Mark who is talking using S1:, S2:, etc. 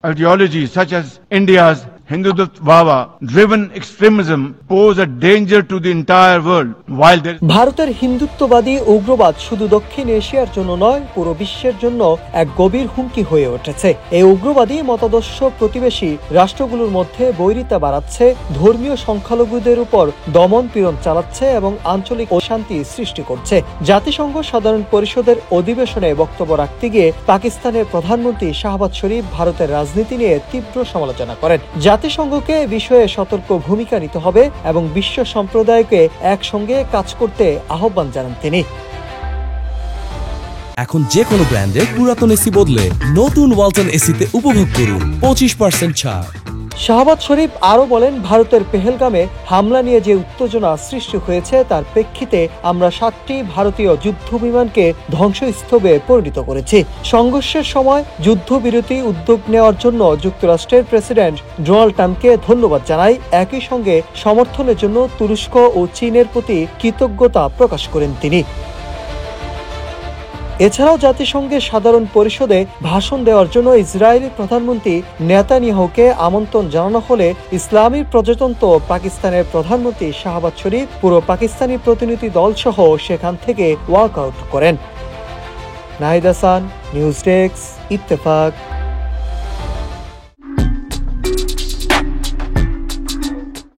S1: Ideologies such as India's Hindutva-driven extremism pose a danger to the entire world. While there
S2: ভারতের হিন্দুত্ববাদী উগ্রবাদ শুধু দক্ষিণ এশিয়ার জন্য নয়, পুরো বিশ্বের জন্য এক গভীর হুমকি হয়ে উঠেছে। এই উগ্রবাদী মতাদর্শ প্রতিবেশী রাষ্ট্রগুলোর মধ্যে বৈরিতা বাড়াচ্ছে, ধর্মীয় সংখ্যালঘুদের উপর দমন পীড়ন চালাচ্ছে এবং আঞ্চলিক অশান্তি সৃষ্টি করছে। জাতিসংঘ সাধারণ পরিষদের অধিবেশনে বক্তব্য রাখতে গিয়ে পাকিস্তানের প্রধানমন্ত্রী শাহবাজ শরীফ ভারতের রাজনীতি নিয়ে তীব্র সমালোচনা করেন। জাতিসংঘকে বিষয়ে সতর্ক ভূমিকা নিতে হবে এবং বিশ্ব সম্প্রদায়কে একসঙ্গে কাজ করতে আহ্বান জানান তিনি।
S3: এখন যে কোনো ব্র্যান্ডের পুরাতন এসি বদলে নতুন ওয়ালটন এসিতে উপভোগ করুন 25% ছাড়।
S2: শাহবাজ শরীফ আরো বলেন, ভারতের পেহেলগামে হামলা নিয়ে যে উত্তেজনা সৃষ্টি হয়েছে তার প্রেক্ষিতে আমরা 7টি ভারতীয় যুদ্ধ বিমানকে ধ্বংসস্তূপে পরিণত করেছি। সংঘর্ষের সময় যুদ্ধবিরতি উদ্যোগ নেওয়ার জন্য যুক্তরাষ্ট্রের প্রেসিডেন্ট ডোনাল্ড ট্রাম্পকে ধন্যবাদ জানাই। একই সঙ্গে সমর্থনের জন্য তুরস্ক ও চীনের প্রতি কৃতজ্ঞতা প্রকাশ করেন তিনি। এছাড়াও জাতিসংঘের সাধারণ পরিষদে ভাষণ দেওয়ার জন্য ইসরায়েলি প্রধানমন্ত্রী নেতানিয়াহুকে আমন্ত্রণ জানানো হলে ইসলামী প্রজাতন্ত্র পাকিস্তানের প্রধানমন্ত্রী শাহবাজ শরীফ পুরো পাকিস্তানি প্রতিনিধি দল সহ সেখান থেকে ওয়াক আউট করেন। Nahid Hasan, news desk, Ittefaq.